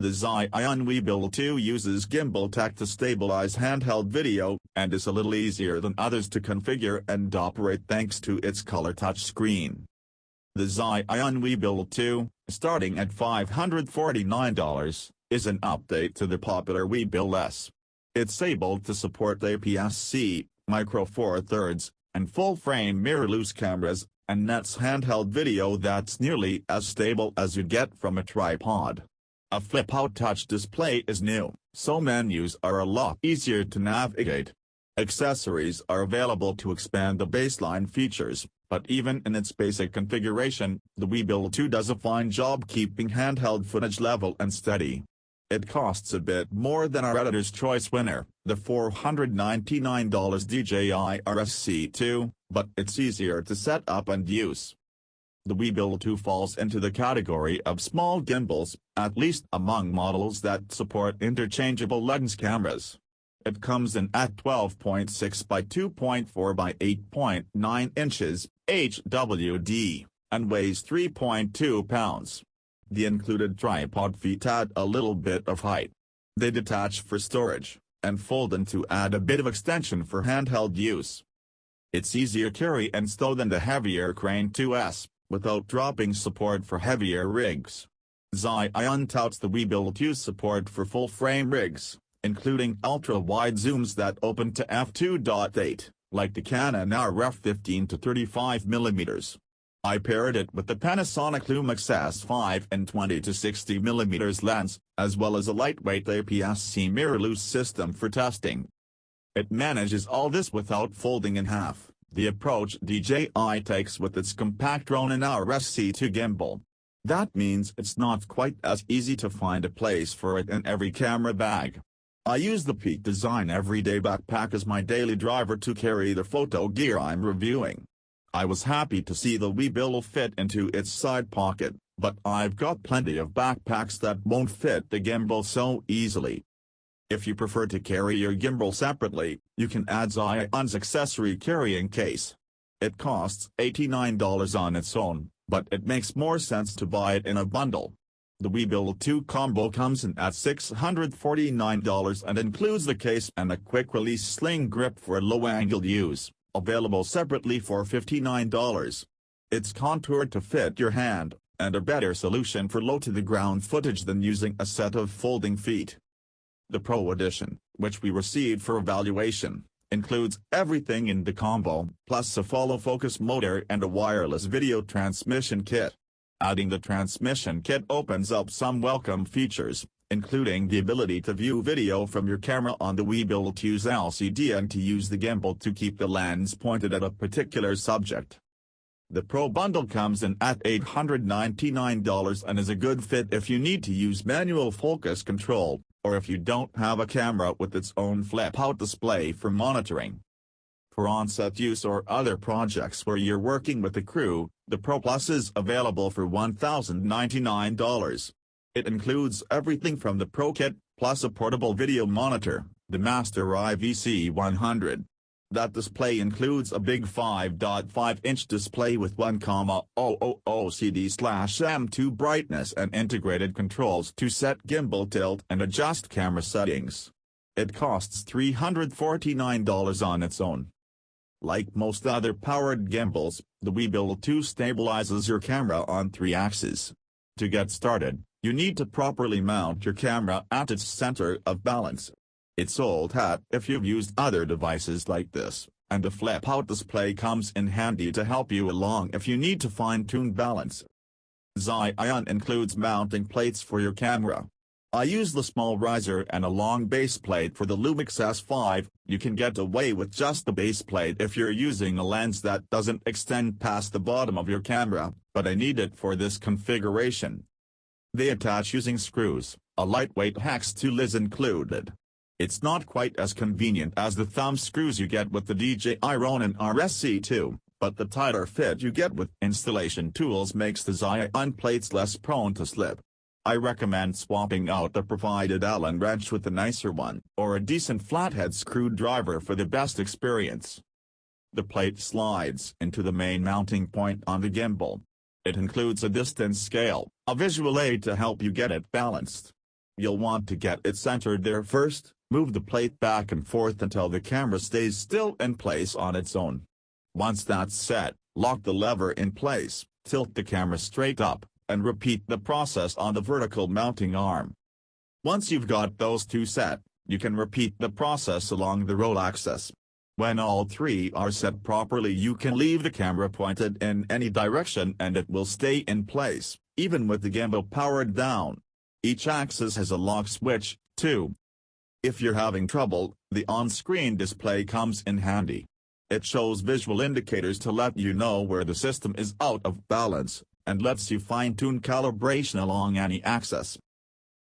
The Zhiyun Weebill 2 uses gimbal tech to stabilize handheld video, and is a little easier than others to configure and operate thanks to its color touchscreen. The Zhiyun Weebill 2, starting at $549, is an update to the popular Weebill S. It's able to support APS-C, Micro Four Thirds, and full-frame mirrorless cameras, and nets handheld video that's nearly as stable as you'd get from a tripod. A flip-out touch display is new, so menus are a lot easier to navigate. Accessories are available to expand the baseline features, but even in its basic configuration, the Weebill 2 does a fine job keeping handheld footage level and steady. It costs a bit more than our Editor's Choice winner, the $499 DJI RSC2, but it's easier to set up and use. The Weebill 2 falls into the category of small gimbals, at least among models that support interchangeable lens cameras. It comes in at 12.6 by 2.4 by 8.9 inches, HWD, and weighs 3.2 pounds. The included tripod feet add a little bit of height. They detach for storage, and fold in to add a bit of extension for handheld use. It's easier carry and stow than the heavier Crane 2S, without dropping support for heavier rigs. Zhiyun touts the Weebill 2's support for full-frame rigs, including ultra-wide zooms that open to f2.8, like the Canon RF 15 to 35mm. I paired it with the Panasonic Lumix S5 and 20 to 60mm lens, as well as a lightweight APS-C mirrorless system for testing. It manages all this without folding in half, the approach DJI takes with its compact Ronin RSC2 gimbal. That means it's not quite as easy to find a place for it in every camera bag. I use the Peak Design Everyday Backpack as my daily driver to carry the photo gear I'm reviewing. I was happy to see the Weebill fit into its side pocket, but I've got plenty of backpacks that won't fit the gimbal so easily. If you prefer to carry your gimbal separately, you can add Zhiyun's accessory carrying case. It costs $89 on its own, but it makes more sense to buy it in a bundle. The Weebill 2 combo comes in at $649 and includes the case and a quick-release sling grip for low-angle use, available separately for $59. It's contoured to fit your hand, and a better solution for low-to-the-ground footage than using a set of folding feet. The Pro Edition, which we received for evaluation, includes everything in the combo, plus a follow-focus motor and a wireless video transmission kit. Adding the transmission kit opens up some welcome features, including the ability to view video from your camera on the Weebill 2's LCD and to use the gimbal to keep the lens pointed at a particular subject. The Pro Bundle comes in at $899 and is a good fit if you need to use manual focus control, or if you don't have a camera with its own flip-out display for monitoring. For on-set use or other projects where you're working with a crew, the Pro Plus is available for $1,099. It includes everything from the Pro Kit, plus a portable video monitor, the Master IVC100. That display includes a big 5.5-inch display with 1,000 CD/M2 brightness and integrated controls to set gimbal tilt and adjust camera settings. It costs $349 on its own. Like most other powered gimbals, the Weebill 2 stabilizes your camera on 3 axes. To get started, you need to properly mount your camera at its center of balance. It's old hat if you've used other devices like this, and the flip-out display comes in handy to help you along if you need to fine-tune balance. Zhiyun includes mounting plates for your camera. I use the small riser and a long base plate for the Lumix S5. You can get away with just the base plate if you're using a lens that doesn't extend past the bottom of your camera, but I need it for this configuration. They attach using screws, a lightweight hex tool is included. It's not quite as convenient as the thumb screws you get with the DJI Ronin RSC2, but the tighter fit you get with installation tools makes the Zhiyun plates less prone to slip. I recommend swapping out the provided Allen wrench with a nicer one, or a decent flathead screwdriver for the best experience. The plate slides into the main mounting point on the gimbal. It includes a distance scale, a visual aid to help you get it balanced. You'll want to get it centered there first. Move the plate back and forth until the camera stays still in place on its own. Once that's set, lock the lever in place, tilt the camera straight up, and repeat the process on the vertical mounting arm. Once you've got those two set, you can repeat the process along the roll axis. When all three are set properly, you can leave the camera pointed in any direction and it will stay in place, even with the gimbal powered down. Each axis has a lock switch, too. If you're having trouble, the on-screen display comes in handy. It shows visual indicators to let you know where the system is out of balance, and lets you fine-tune calibration along any axis.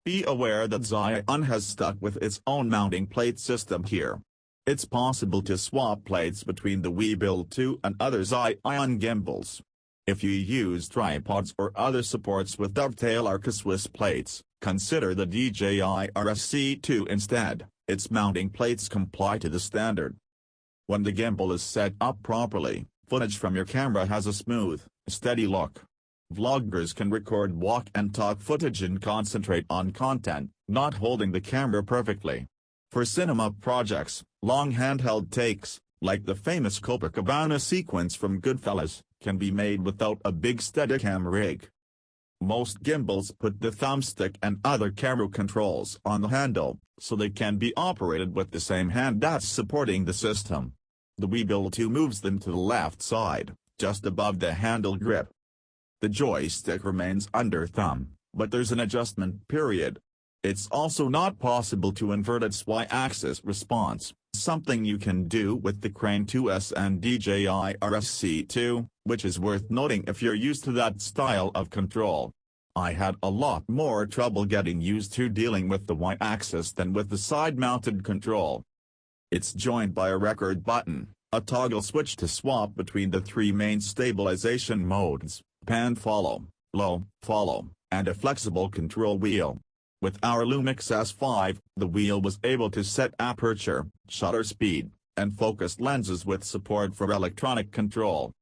Be aware that Zhiyun has stuck with its own mounting plate system here. It's possible to swap plates between the Weebill 2 and other Zhiyun gimbals. If you use tripods or other supports with dovetail or Swiss plates, consider the DJI RSC2 instead. Its mounting plates comply to the standard. When the gimbal is set up properly, footage from your camera has a smooth, steady look. Vloggers can record walk and talk footage and concentrate on content, not holding the camera perfectly. For cinema projects, long handheld takes, like the famous Copacabana sequence from Goodfellas, can be made without a big Steadicam rig. Most gimbals put the thumbstick and other camera controls on the handle, so they can be operated with the same hand that's supporting the system. The Weebill 2 moves them to the left side, just above the handle grip. The joystick remains under thumb, but there's an adjustment period. It's also not possible to invert its Y-axis response, something you can do with the Crane 2S and DJI RSC2, which is worth noting if you're used to that style of control. I had a lot more trouble getting used to dealing with the Y-axis than with the side-mounted control. It's joined by a record button, a toggle switch to swap between the three main stabilization modes, pan follow, low follow, and a flexible control wheel. With our Lumix S5, the wheel was able to set aperture, shutter speed, and focus lenses with support for electronic control.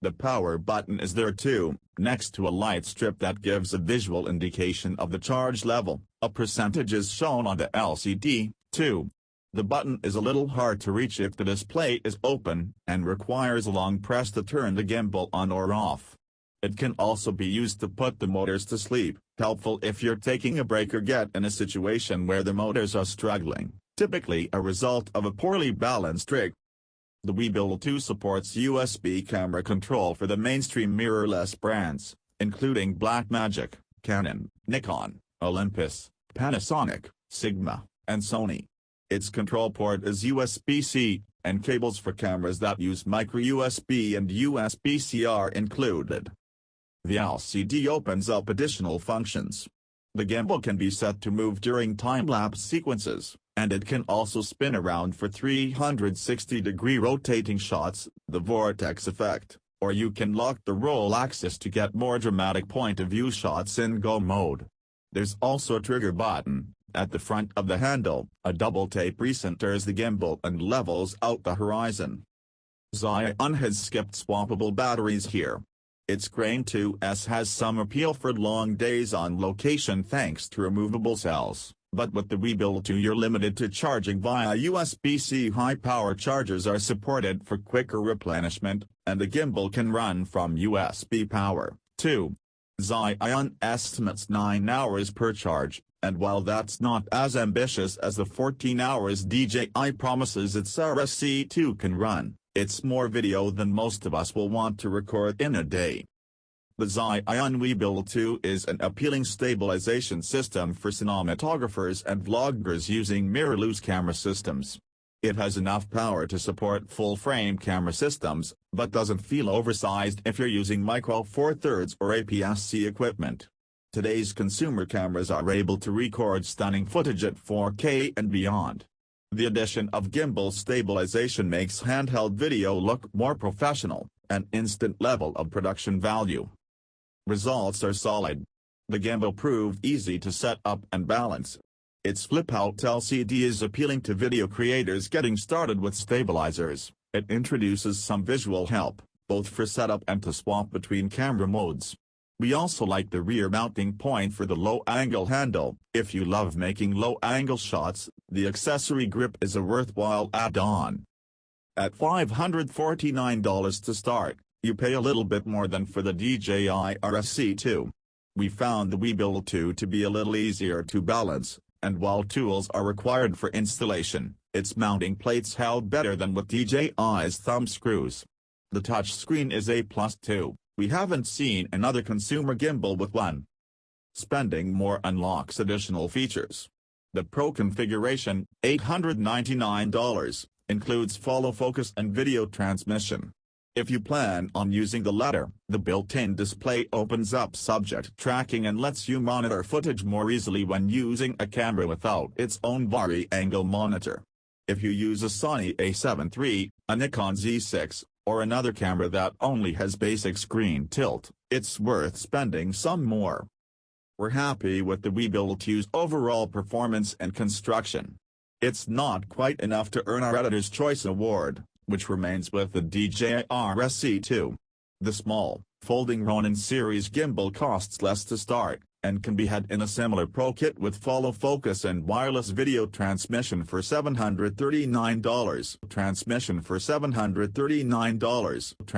The power button is there too, next to a light strip that gives a visual indication of the charge level. A percentage is shown on the LCD, too. The button is a little hard to reach if the display is open, and requires a long press to turn the gimbal on or off. It can also be used to put the motors to sleep, helpful if you're taking a break or get in a situation where the motors are struggling, typically a result of a poorly balanced rig. The Weebill 2 supports USB camera control for the mainstream mirrorless brands, including Blackmagic, Canon, Nikon, Olympus, Panasonic, Sigma, and Sony. Its control port is USB-C, and cables for cameras that use micro-USB and USB-C are included. The LCD opens up additional functions. The gimbal can be set to move during time-lapse sequences, and it can also spin around for 360-degree rotating shots, the vortex effect, or you can lock the roll axis to get more dramatic point-of-view shots in go mode. There's also a trigger button. At the front of the handle, a double tape recenters the gimbal and levels out the horizon. Zhiyun has skipped swappable batteries here. Its Crane 2S has some appeal for long days on location thanks to removable cells, but with the Weebill 2 you're limited to charging via USB-C. High-power chargers are supported for quicker replenishment, and the gimbal can run from USB power, too. Zhiyun estimates 9 hours per charge, and while that's not as ambitious as the 14 hours DJI promises its RSC2 can run, it's more video than most of us will want to record in a day. The Zhiyun Weebill 2 is an appealing stabilization system for cinematographers and vloggers using mirrorless camera systems. It has enough power to support full-frame camera systems, but doesn't feel oversized if you're using Micro Four Thirds or APS-C equipment. Today's consumer cameras are able to record stunning footage at 4K and beyond. The addition of gimbal stabilization makes handheld video look more professional, an instant level of production value. Results are solid. The gimbal proved easy to set up and balance. Its flip-out LCD is appealing to video creators getting started with stabilizers. It introduces some visual help, both for setup and to swap between camera modes. We also like the rear mounting point for the low-angle handle. If you love making low-angle shots, the accessory grip is a worthwhile add-on. At $549 to start, you pay a little bit more than for the DJI RSC2. We found the Weebill 2 to be a little easier to balance, and while tools are required for installation, its mounting plates held better than with DJI's thumb screws. The touchscreen is A+ too. We haven't seen another consumer gimbal with one. Spending more unlocks additional features. The Pro configuration, $899, includes follow focus and video transmission. If you plan on using the latter, the built-in display opens up subject tracking and lets you monitor footage more easily when using a camera without its own vari-angle monitor. If you use a Sony a7 III, a Nikon Z6, or another camera that only has basic screen tilt, it's worth spending some more. We're happy with the Weebill 2's overall performance and construction. It's not quite enough to earn our Editor's Choice Award, which remains with the DJI RSC2. The small, folding Ronin series gimbal costs less to start, and can be had in a similar Pro kit with follow focus and wireless video transmission for $739.